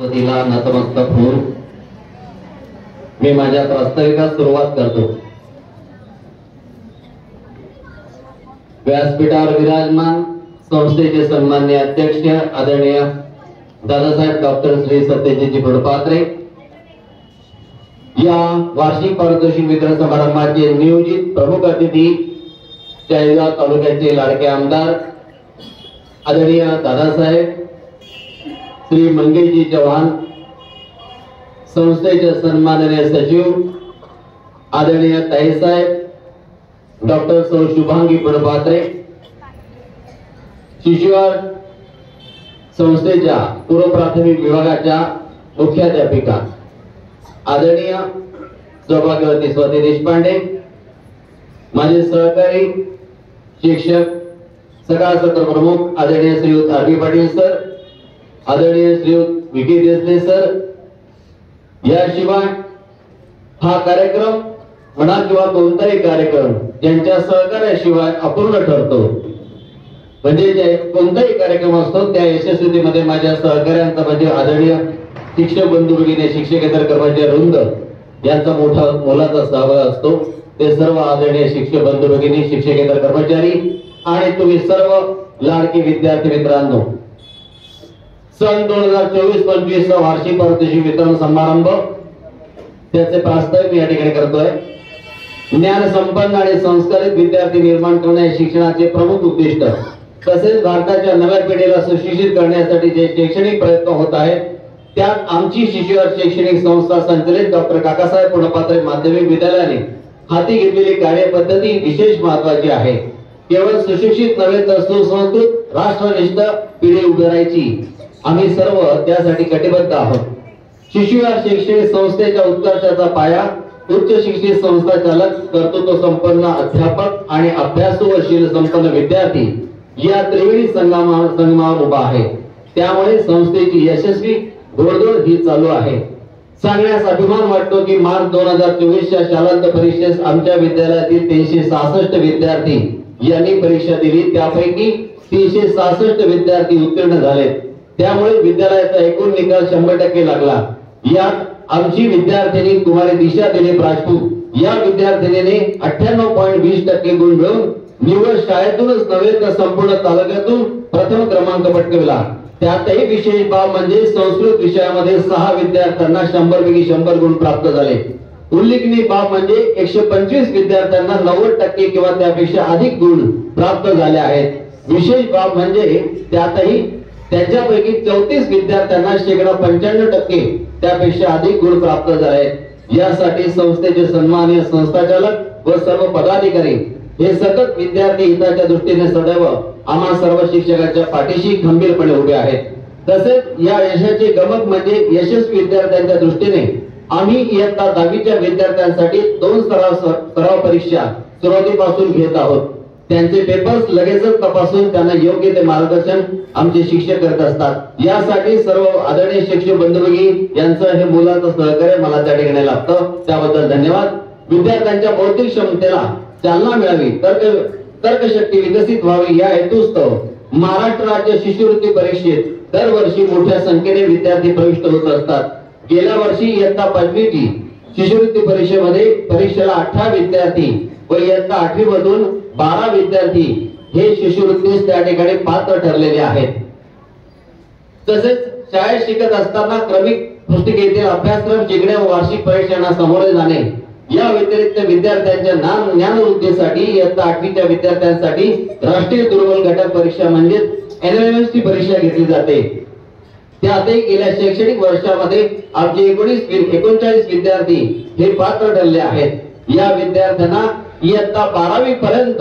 दिला नतमस्तक होऊन मी माझ्या प्रास्ताविकास सुरुवात करतो। व्यासपीठावर विराजमान संस्थेचे सन्माननीय अध्यक्ष आदरणीय दादासाहेब डॉक्टर श्री सत्यजितजी फुलपात्रे, या वार्षिक पारितोषिक वितरण समारंभाचे नियोजित प्रमुख अतिथी चाळीसगाव तालुक्याचे लाडके आमदार आदरणीय दादासाहेब श्री मंगेशजी चव्हाण, संस्थेचे सन्माननीय सचिव आदरणीय ताईसाहेब डॉक्टर सौ शुभांगी फुलपात्रे, शिशुवार संस्थेच्या पूर्व प्राथमिक विभागाच्या मुख्याध्यापिका आदरणीय सौभाग्यवती स्वाती देशपांडे, माझे सहकारी शिक्षक सकाळ सत्र प्रमुख आदरणीय श्रीयुत आर बी पाटील सर, आदरणीय श्रीयुत विकी देसले सर, याशिवाय हा कार्यक्रम म्हणा किंवा कोणताही कार्यक्रम ज्यांच्या सहकार्याशिवाय अपूर्ण ठरतो, म्हणजे जे कोणताही कार्यक्रम असतो त्या यशस्वीतेमध्ये माझ्या सहकार्यांचा म्हणजे आदरणीय शिक्षक बंधू भगिनी, शिक्षकेतर कर्मचारी वृंद यांचा मोलाचा सहभाग असतो। ते सर्व आदरणीय शिक्षक बंधू भगिनी, शिक्षकेतर कर्मचारी आणि तुम्ही सर्व लाडके विद्यार्थी मित्रांनो, सन 2024-25 चा वार्षिक पारितोषिक वितरण समारंभ त्याचे प्रास्ताविक या ठिकाणी करतोय। ज्ञान संपन्न आणि संस्कारित विद्यार्थी निर्माण करणे हे शिक्षणाचे प्रमुख उद्दिष्ट, तसेच भारताच्या नव्या पिढीला सुशिक्षित करण्यासाठी जे शैक्षणिक प्रयत्न होत आहेत त्यात आमची शिशुवार शैक्षणिक संस्था संचलित डॉक्टर काकासाहेब फुलपात्रे माध्यमिक विद्यालयाने हाती घेतलेली कार्यपद्धती विशेष महत्त्वाची आहे। केवळ सुशिक्षित नव्हे तर सुसंस्कृत राष्ट्रनिष्ठ पिढी उभारायची आम्ही सर्व त्यासाठी कटिबद्ध आहोत। शिशुवार शैक्षणिक संस्थेच्या उत्कर्षाचा पाया उच्च शिक्षित संस्था चालक, कर्तृत्व संपन्न अध्यापक आणि अभ्यासू व शील संपन्न विद्यार्थी या त्रिवेणी संगमावर उभा आहे। त्यामुळे संस्थेची यशस्वी घोडदौड ही चालू आहे। सांगण्यास अभिमान वाटतो की मार्च 2024च्या शालांत परीक्षेस आमच्या विद्यालयातील 366 विद्यार्थी यांनी परीक्षा दिली, त्यापैकी 366 विद्यार्थी उत्तीर्ण झाले। त्यामुळे विद्यालयाचा एकूण निकाल 100% लागला। यात आमची विद्यार्थिनी कुमारी दिशा दिलीप राजपूत या विद्यार्थिनीने 98.20% गुण मिळवून निवड शाळेतूनच नव्हे तर संपूर्ण तालुक्यातून प्रथम क्रमांक पटकावला। त्यातही विशेष बाब म्हणजे संस्कृत विषयामध्ये 6 विद्यार्थ्यांना 100 पैकी 100 गुण प्राप्त झाले। उल्लेखनीय बाब म्हणजे 125 विद्यार्थ्यांना 90% किंवा त्यापेक्षा अधिक गुण प्राप्त झाले आहेत। विशेष बाब म्हणजे त्यातही त्यांच्यापैकी 34 विद्यार्थ्यांना 95% त्यापेक्षा अधिक गुण प्राप्त झाले। यासाठी संस्थेचे सन्माननीय संस्थाचालक व सर्व पदाधिकारी हे सतत विद्यार्थी हिताच्या दृष्टीने सदैव आम्हा सर्व शिक्षकांच्या पाठीशी खंबीरपणे उभे आहेत। तसेच या यशाचे गमक म्हणजे यशस्वी विद्यार्थ्यांच्या दृष्टीने आम्ही इयत्ता 10वीच्या विद्यार्थ्यांसाठी 2 सराव परीक्षा सुरुवातीपासून घेत आहोत। त्यांचे पेपर्स लगेचच तपासून त्यांना योग्य ते मार्गदर्शन आमचे शिक्षक करत असतात। यासाठी सर्व आदरणीय शिक्षक बंधू भगिनी यांचं हे मोलाचं सहकार्य मला त्या ठिकाणी लागतं, त्याबद्दल धन्यवाद। विद्यार्थ्यांच्या बौद्धिक क्षमतेला चालना मिळावी, तर्कशक्ती विकसित व्हावी या हेतुस्तव महाराष्ट्र राज्य शिष्यवृत्ती परीक्षेत दरवर्षी मोठ्या संख्येने विद्यार्थी प्रविष्ट होत असतात। गेल्या वर्षी इयत्ता 5वीची शिष्यवृत्ती परीक्षेमध्ये परीक्षेला 18 विद्यार्थी व इयत्ता 8वी मधून 12 विद्यार्थी हे शिष्यवृत्तीस त्या ठिकाणी पात्र ठरलेले आहेत। तसेच शाळेत शिकत असताना क्रमिक पुस्तिकेतील अभ्यासक्रम शिकणे व वार्षिक परीक्षांना सामोरे जाणे या व्यतिरिक्त विद्यार्थ्यांच्या ज्ञानवृद्धीसाठी इयत्ता 8वीच्या विद्यार्थ्यांसाठी राष्ट्रीय दुर्बल घटक परीक्षा म्हणजे एनएमएमसी परीक्षा घेतली जाते। त्यातही गेल्या शैक्षणिक वर्षामध्ये आमचे 39 विद्यार्थी हे पात्र ठरले आहेत। या विद्यार्थ्यांना इयत्ता 12वी पर्यंत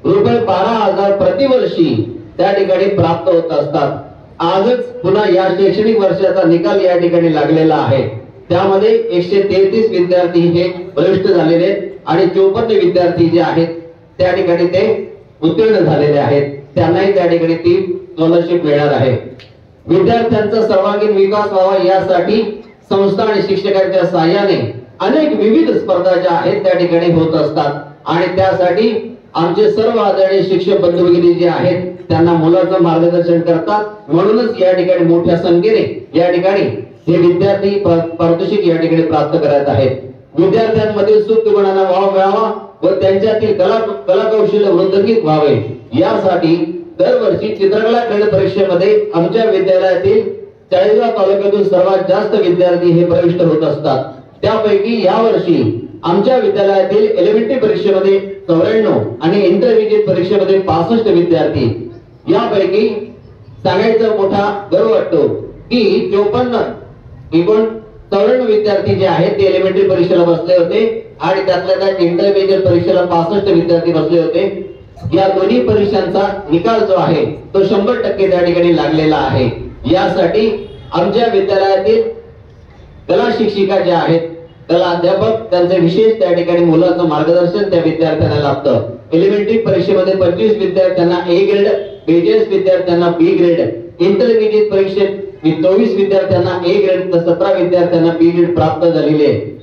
रुपये 12,000 प्रतिवर्षी त्या ठिकाणी प्राप्त होत असतात। आजच पुन्हा या शैक्षणिक वर्षाचा निकाल या ठिकाणी लागलेला आहे। त्यामध्ये 133 विद्यार्थी हे प्रविष्ट झालेले आहेत आणि 54 विद्यार्थी जे आहेत त्या ठिकाणी ते उत्तीर्ण झालेले आहेत। त्यांनाही त्या ठिकाणी ती स्कॉलरशिप मिळणार आहे। विद्यार्थ्यांचा सर्वांगीण विकास व्हावा यासाठी संस्था आणि शिक्षकांच्या सहाय्याने अनेक विविध स्पर्धा ज्या आहेत त्या ठिकाणी होत असतात आणि त्यासाठी आमचे सर्व आदरणीय शिक्षक बंधू भगिनी जे आहेत त्यांना मुलाचं मार्गदर्शन करतात। म्हणूनच या ठिकाणी मोठ्या संख्येने या ठिकाणी हे विद्यार्थी पारितोषिक या ठिकाणी प्राप्त करत आहेत. विद्यार्थ्यांमध्ये सुप्त गुणांना वाव मिळावा व त्यांच्यातील कला कौशल्य वृद्धिंगित व्हावे यासाठी दरवर्षी चित्रकला क्रीडा परीक्षेमध्ये आमच्या विद्यालयातील 40गाव तालुक्यातून सर्वात जास्त विद्यार्थी हे प्रविष्ट होत असतात. त्यापैकी यावर्षी आमच्या विद्यालयातील एलिमेंटरी परीक्षेमध्ये 94 आणि इंटरमिजिएट परीक्षेमध्ये 65 विद्यार्थी. यापैकी सांगायचा मोठा गर्व वाटतो की 54 विद्यार्थी जे आहेत ते एलिमेंटरी परीक्षेला बसले होते आणि त्यातल्या त्यात इंटरमिजिएट परीक्षेला 65 विद्यार्थी बसले होते. या दोन्ही परीक्षांचा निकाल जो आहे तो 100% त्या ठिकाणी लागलेला आहे. यासाठी आमच्या विद्यालयातील कला शिक्षिका ज्या आहेत, कला अध्यापक, त्यांचे विशेष त्या ठिकाणी मुलाचं मार्गदर्शन त्या विद्यार्थ्यांना लाभतं. एलिमेंटरी परीक्षेमध्ये 25 विद्यार्थ्यांना A ग्रेड, 42 विद्यार्थ्यांना B ग्रेड, इंटरमिजिएट परीक्षेत 24 विद्यार्थ्यांना A ग्रेड तर 17 विद्यार्थ्यांना B ग्रेड प्राप्त झालेले आहे.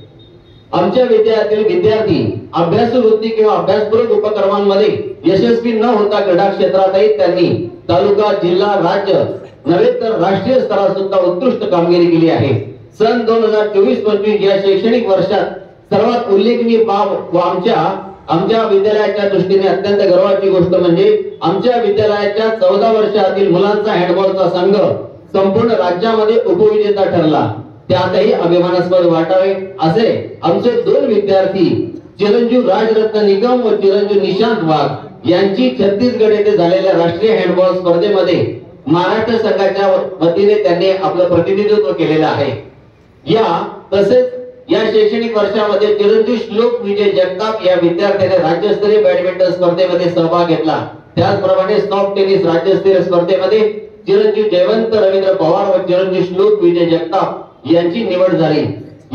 आमच्या विद्यालयातील विद्यार्थी अभ्यासू वृत्ती किंवा अभ्यासपूरक उपक्रमांमध्ये यशस्वी न होता क्रीडा क्षेत्रातही त्यांनी तालुका, जिल्हा, राज्य नव्हे तर राष्ट्रीय स्तरावर सुद्धा उत्कृष्ट कामगिरी केली आहे. सन 2024-25 या शैक्षणिक वर्षात सर्वात उल्लेखनीय बाब व आमच्या विद्यालयाच्या दृष्टीने अत्यंत गर्वाची गोष्ट म्हणजे आमच्या विद्यालयाच्या 14 वर्षातील मुलांचा हँडबॉलचा संघ संपूर्ण राज्यामध्ये उपविजेता ठरला. त्यातही अभिमानास्पद वाटावे असे आमचे 2 विद्यार्थी चिरंजीव राजरत्न निगम व चिरंजीव निशांत वाघ यांची छत्तीसगड येथे झालेल्या राष्ट्रीय हँडबॉल स्पर्धेमध्ये महाराष्ट्र संघाच्या वतीने त्यांनी आपलं प्रतिनिधित्व केलेलं आहे. तसेच या शैक्षणिक वर्षामध्ये चिरंजीव श्लोक विजय जगताप या विद्यार्थ्याने राज्यस्तरीय बॅडमिंटन स्पर्धेमध्ये सहभाग घेतला. त्याचप्रमाणे सॉफ्ट टेनिस राज्यस्तरीय स्पर्धेमध्ये चिरंजीव जयवंत रवींद्र पवार व चिरंजीव श्लोक विजय जगताप यांची निवड झाली.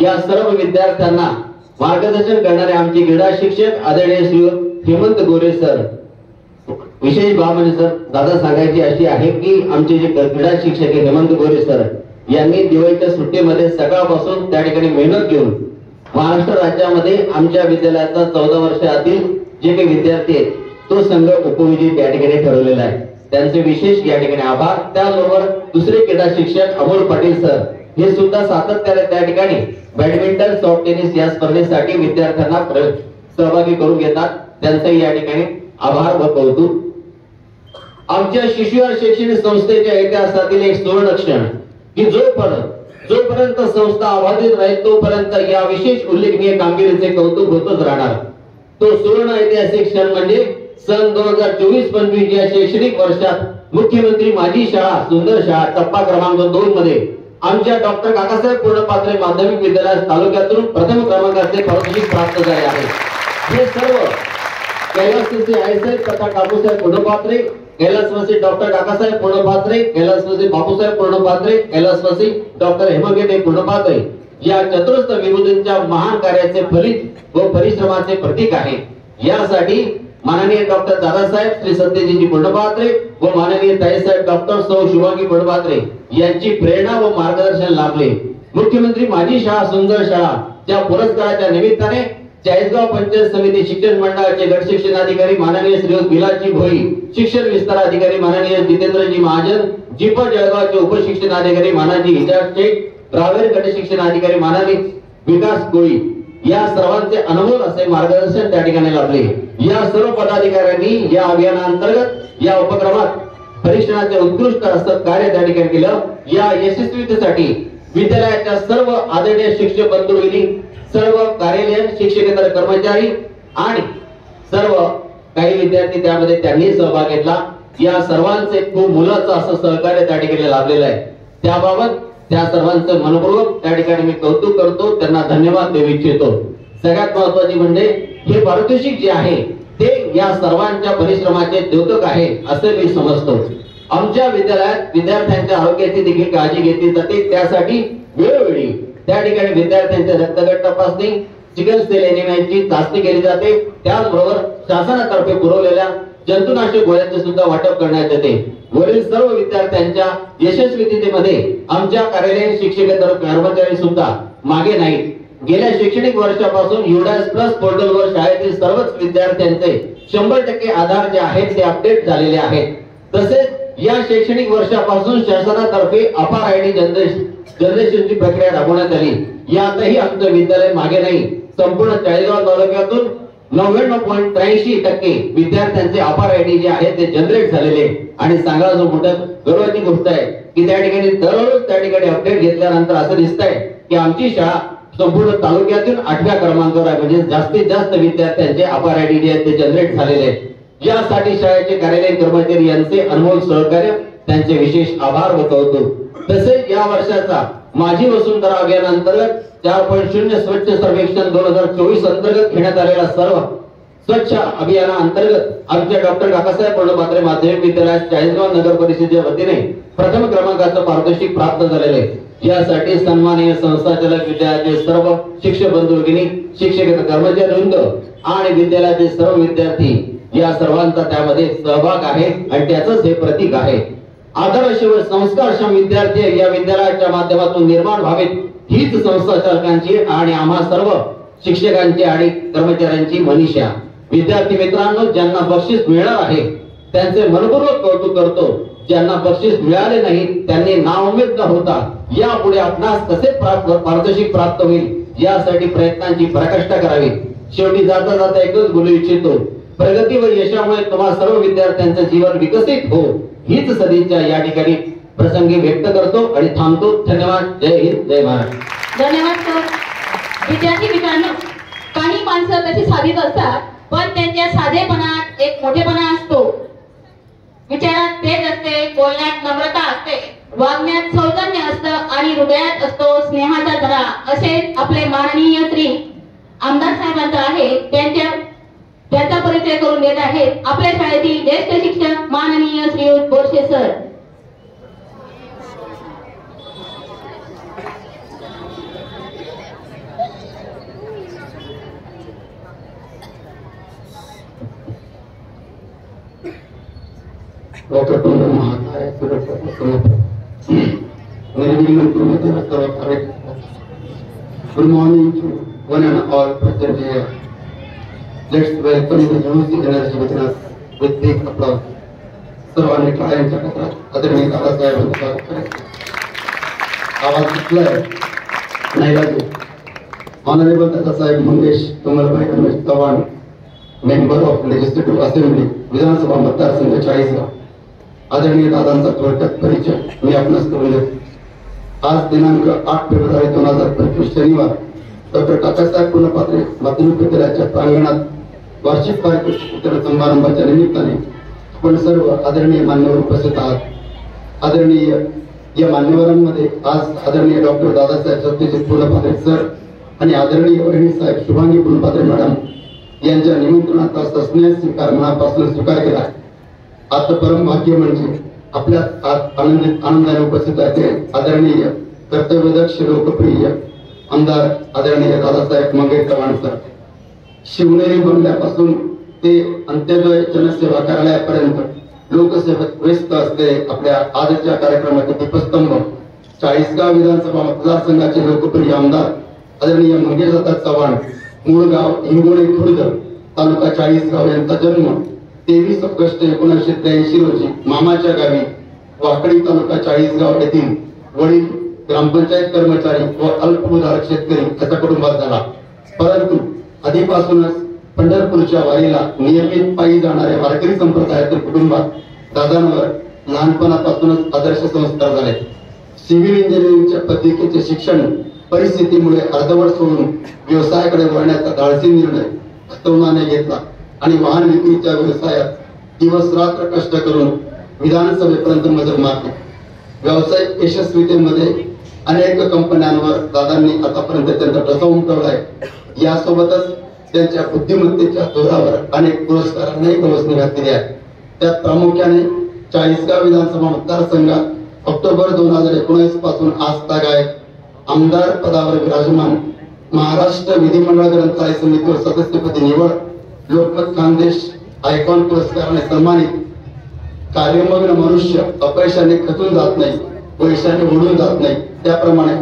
या सर्व विद्यार्थ्यांना मार्गदर्शन करणारे आमचे क्रीडा शिक्षक आदरणीय श्री हेमंत गोरे सर. विशेष बाब म्हणजे सर दादा सांगायची अशी आहे की आमचे जे क्रीडा शिक्षक हेमंत गोरे सर यांनी दिवाळीच्या सुट्टीमध्ये सकाळपासून त्या ठिकाणी मेहनत घेऊन महाराष्ट्र राज्यामध्ये आमच्या विद्यालयाचा 14 वर्षातील जे काही विद्यार्थी आहेत तो संघ उपविजेता त्या ठिकाणी ठरवलेला आहे. त्यांचे विशेष या ठिकाणी आभार. त्याचबरोबर दुसरे क्रीडा शिक्षक अमोल पाटील सर हे सुद्धा सातत्याने त्या ठिकाणी बॅडमिंटन, सॉफ्ट टेनिस या स्पर्धेसाठी विद्यार्थ्यांना सहभागी करून घेतात. त्यांचे या ठिकाणी आभार व कौतुक. आमच्या शिशुवार शैक्षणिक संस्थेच्या इतिहासातील एक सुवर्णक्षण की जोपर्यंत संस्था अबाधित राहील तोपर्यंत या विशेष उल्लेखनीय कामगिरीचे कौतुक होतच राहणार. तो सुवर्ण ऐतिहासिक क्षण म्हणजे सन 2024-25 या शैक्षणिक वर्षात मुख्यमंत्री माझी शाळा सुंदर शाळा टप्पा क्रमांक 2 मध्ये आमच्या डॉक्टर काकासाहेब पूर्णपात्रे माध्यमिक विद्यालय तालुक्यातून प्रथम क्रमांकाचे पारितोषिक प्राप्त झाले आहे. हे सर्व कैलासवासी आईसाहेब तथा काकूसाहेब पूर्णपात्रे, कैलासवासी डॉक्टर काकासाहेब पूर्णपात्रे, कैलासवासी बापूसाहेब पूर्णपात्रे, कैलासवासी डॉक्टर हेमगेटे पूर्णपात्रे या चतुर्थ विभूतींच्या महान कार्याचे फलित व परिश्रमाचे प्रतीक आहे. यासाठी माननीय डॉक्टर दादासाहेब श्री सत्यजीजी पूर्णपात्रे व माननीय ताईसाहेब डॉक्टर सौ शिवांगी पूर्णपात्रे यांची प्रेरणा व मार्गदर्शन लाभले. मुख्यमंत्री माझी शाळा सुंदर शाळा च्या पुरस्काराच्या निमित्ताने 40गाव पंचायत समिती शिक्षण मंडळाचे गट शिक्षणाधिकारी माननीय श्री बिलाजी भोई, शिक्षण विस्तार अधिकारी माननीय जितेंद्रजी महाजन, जिपा जळगावचे उपशिक्षणाधिकारी माननीय हिजाज शेख, रावेर गट शिक्षणाधिकारी माननीय विकास कोळी या सर्वांचे अनमोल असे मार्गदर्शन त्या ठिकाणी लाभले. या सर्व पदाधिकाऱ्यांनी या अभियानांतर्गत या उपक्रमात परीक्षणाचे उत्कृष्ट असं कार्य त्या ठिकाणी केलं. या यशस्वीतेसाठी विद्यालयाच्या सर्व आदरणीय शिक्षक बंधूंनी, सर्व कार्यालयीन शिक्षकेतर कर्मचारी आणि सर्व काही विद्यार्थी त्यामध्ये त्यांनी सहभाग घेतला. या सर्वांचे खूप मुलाचं असं सहकार्य त्या ठिकाणी लाभलेलं आहे. त्याबाबत त्या सर्वांचं मनपूर्वक त्या ठिकाणी मी कौतुक करतो, त्यांना धन्यवाद देऊ इच्छितो. सगळ्यात महत्वाचे म्हणजे हे पारितोषिक जे आहे ते या सर्वांच्या परिश्रमाचे द्योतक आहे असे मी समजतो. आमच्या विद्यालयात विद्यार्थ्यांच्या आरोग्याची देखील काळजी घेतली जाते. त्यासाठी वेळोवेळी त्या ठिकाणी विद्यार्थ्यांचे रक्तगट तपासणी, चिकनसेल एनिमियाची चाचणी केली जाते. त्याचबरोबर शासनातर्फे पुरवलेल्या जंतुनाशक गोळ्यांचे सुद्धा वाटप करण्यात येते. वरील सर्व विद्यार्थ्यांच्या यशस्वीतेमध्ये आमच्या कार्यालयीन शिक्षकेतर कर्मचारी सुद्धा मागे नाहीत. गेल्या शैक्षणिक वर्षापासून युडास प्लस पोर्टलवर शाळेतील सर्वच विद्यार्थ्यांचे 100% आधार जे आहेत ते अपडेट झालेले आहेत. तसेच या शैक्षणिक वर्षापासून शासनातर्फे अपार आयडी जनरेशनची प्रक्रिया राबवण्यात आली। यातही आमचं विद्यालय मागे नाही। संपूर्ण चाळीसगाव तालुक्यातून 99.83% विद्यार्थ्यांचे अपार आयडी जे आहेत ते जनरेट झालेले आणि सांगायला जो मोठा गर्वाची गोष्ट आहे की त्या ठिकाणी दररोज त्या ठिकाणी अपडेट घेतल्यानंतर असं दिसतंय की आमची शाळा संपूर्ण तालुक्यातून 8व्या क्रमांकावर आहे। म्हणजे जास्तीत जास्त विद्यार्थ्यांचे अपार आयडी जे आहेत ते जनरेट झालेले आहेत। यासाठी शाळेचे कार्यालयीन कर्मचारी यांचे अनमोल सहकार्य त्यांचे विशेष आभार व्यक्त तसेच या वर्षाचा माझी वसुंधरा अभियान अंतर्गत 4.0 स्वच्छ सर्वेक्षण 2024 अंतर्गत घेण्यात आलेला सर्व स्वच्छ अभियाना अंतर्गत आमच्या डॉक्टर काकासाहेब प्रणवपात्रे माध्यमिक विद्यालयात चाळीसगाव नगर परिषदेच्या वतीने प्रथम क्रमांकाचं पारितोषिक प्राप्त झालेले आहे। यासाठी सन्माननीय संस्थाचालक विद्यालयाचे सर्व शिक्षक बंधू भगिनी शिक्षक कर्मचारी वृंद आणि विद्यालयाचे सर्व विद्यार्थी या सर्वांचा त्यामध्ये सहभाग आहे आणि त्याचंच हे प्रतीक आहे। आदर्श व संस्कारक्षम विद्यार्थी या विद्यालयाच्या माध्यमातून निर्माण व्हावेत हीच संस्था चालकांची आणि आम्हा सर्व शिक्षकांची आणि कर्मचाऱ्यांची मनीषा। विद्यार्थी मित्रांनो, ज्यांना बक्षीस मिळणार आहे त्यांचे मनपूर्वक कौतुक करतो। ज्यांना बक्षीस मिळाले नाही त्यांनी नाउमेद न होता यापुढे आपणास कसे पारितोषिक प्राप्त होईल यासाठी प्रयत्नांची पराकाष्ठा करावी। शेवटी जाता जाता एकच बोलू इच्छितो, प्रगती व यशामुळे तुम्हा सर्व विद्यार्थ्यांचे जीवन विकसित हो हीच सदिच्छा या ठिकाणी प्रसंगी व्यक्त करतो आणि थांबतो। धन्यवाद। जय हिंद, जय महाराष्ट्र। धन्यवाद सर। विद्यार्थी मित्रांनो, काही माणसं तशी साधीच असतात पण त्यांच्या साधेपणात एक मोठेपणा असतो। विचारात तेज असते, बोलण्यात नम्रता असते, वागण्यात सौजन्य असतं आणि हृदयात असतो स्नेहाचा धरा। असे आपले माननीय श्री आमदार साहेबांचा आहे त्यांचा परिचय करून देत आहेत आपल्या शाळेतील ज्येष्ठ शिक्षक माननीय Shri Borse sir. Good morning to one and all present here. Let's welcome the youth energy within us with big applause. सर्वांनी टाळ्यांच्या गजरात आदरणीय दादासाहेबांचं स्वागत करायचं। आवाज सुटलाय नाही लागले। Honourable Dadasaheb Mangesh Kamalbhai Ramesh Chavan, member of legislative assembly, विधानसभा मतदारसंघ चाळीसगाव। आदरणीय दादांचा थोडक्यात परिचय मी आपणास करून देतो। आज दिनांक 8 फेब्रुवारी 2025 शनिवार डॉक्टर काकासाहेब प्रणवपात्रे माध्यमिक विद्यालयाच्या प्रांगणात वार्षिक पारितोषिक वितरण समारंभाच्या निमित्ताने आपण सर्व आदरणीय मान्यवर उपस्थित आहात। आदरणीय या मान्यवरांमध्ये आज आदरणीय डॉक्टर दादासाहेब सत्यजित प्रणवपात्रे सर आणि आदरणीय वहिनी साहेब शुभांगी प्रणवपात्रे मॅडम यांच्या निमंत्रणाचा सस्नेह स्वीकार मनापासून स्वीकार केला। आता परम भाग्य म्हणजे आपल्या आनंदाने उपस्थित आहेत आदरणीय कर्तव्यदक्ष लोकप्रिय आमदार आदरणीय दादासाहेब मंगेश चव्हाण सर। शिवनेरी बंगल्यापासून ते अंत्योदय जनसेवा कार्यालयापर्यंत लोकसेवेत व्यस्त असलेले आपल्या आजच्या कार्यक्रमाचे दीपस्तंभ चाळीसगाव विधानसभा मतदारसंघाचे लोकप्रिय आमदार आदरणीय मंगेश दादा चव्हाण, मूळ गाव हिंगोली खुर्द, तालुका चाळीसगाव यांचा जन्म 23 ऑगस्ट 1983 रोजी मामाच्या गावी वाकडी तालुका चाळीसगाव येथील वडील ग्रामपंचायत कर्मचारी व अल्पभूधारक शेतकरी याच्या कुटुंबात झाला। परंतु आधीपासूनच पंढरपूरच्या वारीला नियमित पायी जाणाऱ्या वारकरी संप्रदायातील कुटुंबात दादांवर लहानपणापासूनच आदर्श संस्कार झाले। सिव्हिल इंजिनिअरिंगच्या पदविकेचे शिक्षण परिस्थितीमुळे अर्धवट सोडून व्यवसायाकडे वळण्याचा धाडसी निर्णय तरुणाने घेतला आणि वाहन विक्रीच्या व्यवसायात दिवस रात्र कष्ट करून विधानसभेपर्यंत मजल मारली। व्यावसायिक यशस्वीतेमध्ये अनेक कंपन्यांवर दादांनी आतापर्यंत त्यांचा ठसा उमटवलाय। यासोबतच त्यांच्या बुद्धिमत्तेच्या जोरावर अनेक पुरस्कारांनाही गवसणी घातलेली आहे। त्यात प्रामुख्याने चाळीसगाव विधानसभा मतदारसंघात ऑक्टोबर 2019 पासून आजतागायत आमदार पदावर विराजमान, महाराष्ट्र विधिमंडळ ग्रंथालय समितीवर सदस्यपदी निवड, लोकमत खानदेश आयकॉन पुरस्काराने सन्मानित, कार्यमग्न मनुष्य अपयशाने खचून जात नाही, पैशाने उडून जात नाही, त्याप्रमाणे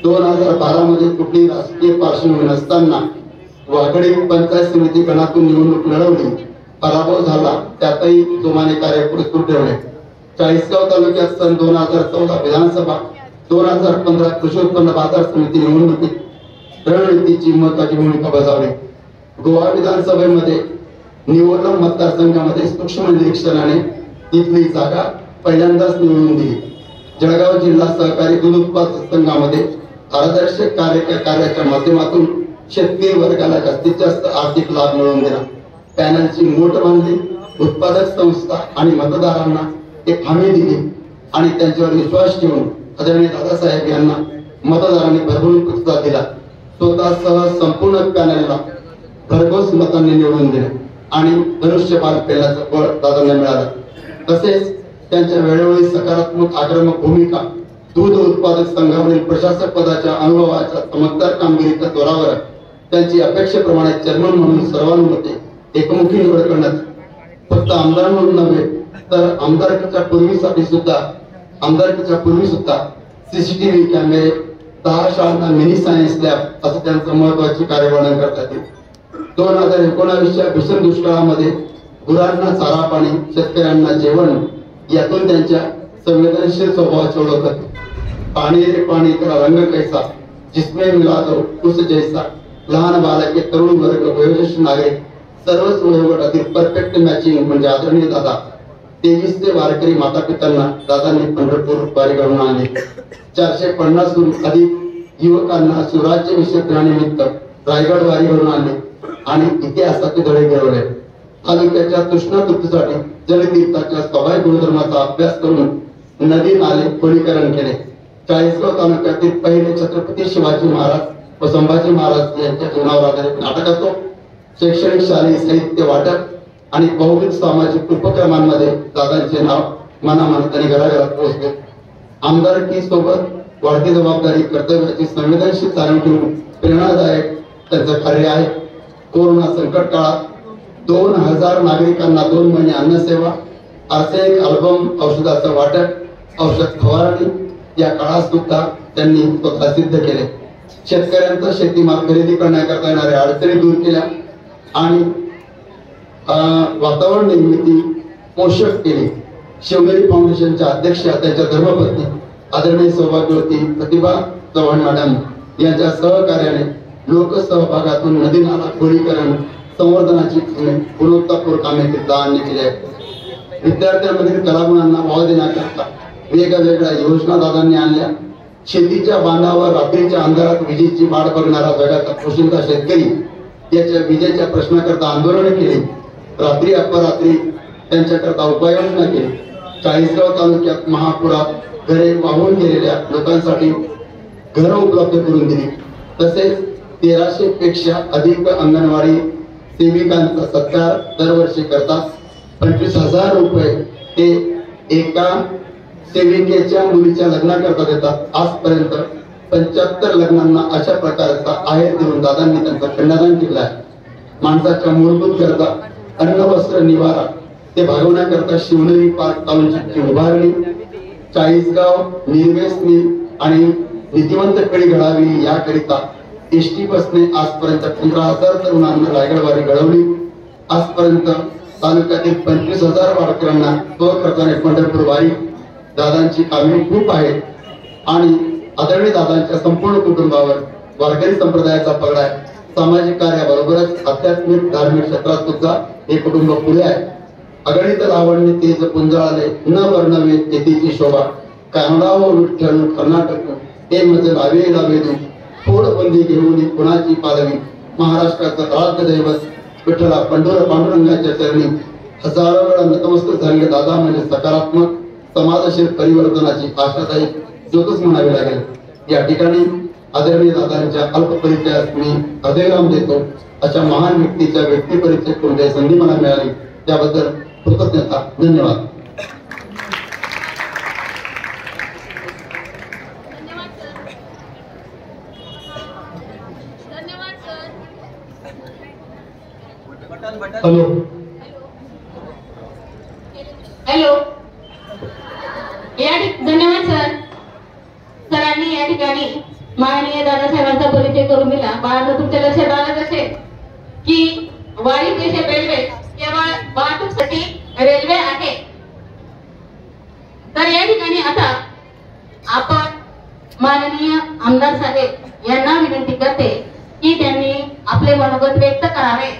2012 मध्ये कुठली राजकीय पार्श्वभूमी नसताना वाकडी पंचायत समिती गणातून निवडणूक लढवली, पराभव झाला, त्यातही जोमाने कार्य पुढे सुरू ठेवले। चाळीसगाव तालुक्यात सन 2014 विधानसभा 2015 कृषी उत्पन्न बाजार समिती निवडणुकीत रणनीतीची महत्वाची भूमिका बजावली. गोवा विधानसभेमध्ये निवडणूक मतदारसंघामध्ये सूक्ष्म निरीक्षणाने तिथली जागा पहिल्यांदाच निवडून दिली. जळगाव जिल्हा सहकारी दूध उत्पादक संघामध्ये आदर्श कार्याच्या माध्यमातून शेतकरी वर्गाला जास्तीत जास्त आर्थिक लाभ मिळवून दिला. पॅनलची मोठ बांधली, उत्पादक संस्था आणि मतदारांना एक हमी दिली आणि त्यांच्यावर विश्वास ठेवून आदरणीय दादासाहेब यांना मतदारांनी भरभरून प्रतिसाद दिला. स्वतःसह संपूर्ण पॅनलला भरघोस मतांनी निवडून दिले आणि धनुष्यबाण पेलण्याचं बळ दादांना मिळालं. तसेच त्यांच्या वेळोवेळी सकारात्मक आक्रमक भूमिका, दूध उत्पादक संघावरील प्रशासक पदाच्या अनुभवाच्या चमकदार कामगिरीच्या जोरावर त्यांची अपेक्षेप्रमाणे चेअरमन म्हणून सर्वानुमते एकमुखी निवड करण्यात फक्त आमदार म्हणून नव्हे तर आमदारकीच्या पूर्वी सुद्धा सीसीटीव्ही कॅमेरे, 10 शाळांना मिनी सायन्स लॅब असं त्यांचं महत्वाची कार्यवर्णन करतात. 2019च्या भीषण दुष्काळामध्ये गुरांना चारा पाणी, शेतकऱ्यांना जेवण यातून त्यांच्या संवेदनशील स्वभावाची ओळख होती. पाणी रे पाणी तेरा रंग कैसा, जिसमें मिला दो उस जैसा, लहान बालके, तरुण वर्ग, वयोज्येष्ठ नागरिक सर्वच वयोगटातील परफेक्ट मॅचिंग म्हणजे आदरणीय दादा. 23 वारकरी माता पित्यांना दादांनी पंढरपूर वारी घडवून आणली. 450हून अधिक युवकांना शिवराज्याभिषेक दिनानिमित्त रायगड वारी घडवून आणली आणि इतिहासाचे धडे घडवले. तालुक्याच्या तृष्णा तृप्तीसाठी जलतीर्थाच्या स्वाभाविक गुणधर्माचा अभ्यास करून नदी नाले खोलीकरण केले. चाळीसगाव तालुक्यातील पहिले छत्रपती शिवाजी महाराज व संभाजी महाराज यांच्या जीवनावर आधारित नाटकाचं शैक्षणिक शालेय साहित्य वाटप आणि बहुविध सामाजिक उपक्रमांमध्ये दादांचे नाव मनामनात आणि घराघरात पोहोचले. आमदारकी सोबत वाढती जबाबदारी, कर्तव्याची संवेदनशील जाणीव ठेवून प्रेरणादायक त्यांचं कार्य आहे. कोरोना संकट काळात 2000 नागरिकांना 2 महिने अन्नसेवा, आर्सेनिक अल्बम औषधाचं वाटप, औषध फवारणी या काळात सुद्धा त्यांनी स्वतः सिद्ध केले. शेतकऱ्यांचा शेतीमाल खरेदी करण्याकरता येणाऱ्या अडचणी दूर केल्या आणि वातावरण निर्मिती पोषक केली. शिवनेरी फाउंडेशनच्या अध्यक्षा त्यांच्या धर्मपत्नी आदरणीय सौभाग्यवती प्रतिभा चव्हाण मॅडम यांच्या सहकार्याने लोकसहभागातून नदी नाला खोलीकरण, संवर्धनाची गुणवत्तापूर्ण कामे दादांनी केली आहेत. विद्यार्थ्यांमधील कलागुणांना वाव देण्याकरता वेगवेगळ्या योजना दादांनी आणल्या. शेतीच्या बांधावर रात्रीच्या अंधारात विजेची वाट बघणारा जगाचा पोशिंदा शेतकरी याच्या विजेच्या प्रश्नाकरता आंदोलने केली. रात्री अपरात्री त्यांच्याकरता उपाययोजना केली. चाळीसगाव तालुक्यात महापुरात घरे वाहून गेलेल्या लोकांसाठी घरं उपलब्ध करून दिली. तसेच 1300 पेक्षा अधिक अंगणवाडी सेविकांचा सत्कार दरवर्षी करतात. 25,000 रुपये ते एका सेविकेच्या मुलीच्या लग्नाकरता देतात. आजपर्यंत 75 लग्नांना अशा प्रकारचा आहेर देऊन दादांनी त्यांचं कन्यादान केलं आहे. माणसाच्या मूलभूत गरजा अन्न, वस्त्र, निवारा ते भागवण्याकरता शिवनेरी पार्क टाउनशिपची उभारणी, चाळीसगाव निर्वेसनी आणि नीतिवंत पिढी घडावी याकरिता एसटी बसने आजपर्यंत 15,000 तरुणांना रायगड वारी घडवली. आजपर्यंत तालुक्यातील 25,000 वारकऱ्यांना स्वखर्चाने पंढरपूर वारी. दादांची कामे खूप आहेत आणि आदरणीय दादांच्या संपूर्ण कुटुंबावर वारकरी संप्रदायाचा पगडा आहे. सामाजिक कार्याबरोबरच आध्यात्मिक धार्मिक क्षेत्रात सुद्धा हे कुटुंब पुढे आहे. अगणित लावण्य तेज पुंजळाले, न वर्णवे तेथीची शोभा, कानडाव विठ्ठल कर्नाटक ते मज लावे लावेदू, फोडबंदी घेऊन कुणाची पालवी, महाराष्ट्राचं राज्य दैवत विठ्ठला पांडुरंगाच्या चरणी हजारो वेळा नतमस्तक झालेले दादा म्हणजे सकारात्मक समाजशील परिवर्तनाची आशादायी ज्योतच म्हणावी लागेल. या ठिकाणी आदरणीय दादांच्या अल्प परिचयास मी हृदयराम देतो. अशा महान व्यक्तीच्या व्यक्ती परिचय कोणत्याही संधी मला मिळाली त्याबद्दल कृतज्ञता. धन्यवाद. हॅलो हॅलो, धन्यवाद सर. सरांनी या ठिकाणी माननीय दादासाहेबांचा परिचय करून दिला. बाळा, तुमच्या लक्षात आलं असेल की वारी स्टेशन रेल्वे केवळ वाहतूकसाठी रेल्वे आहे. तर या ठिकाणी आता आपण माननीय आमदार साहेब यांना विनंती करते की त्यांनी आपले मनोगत व्यक्त करावे.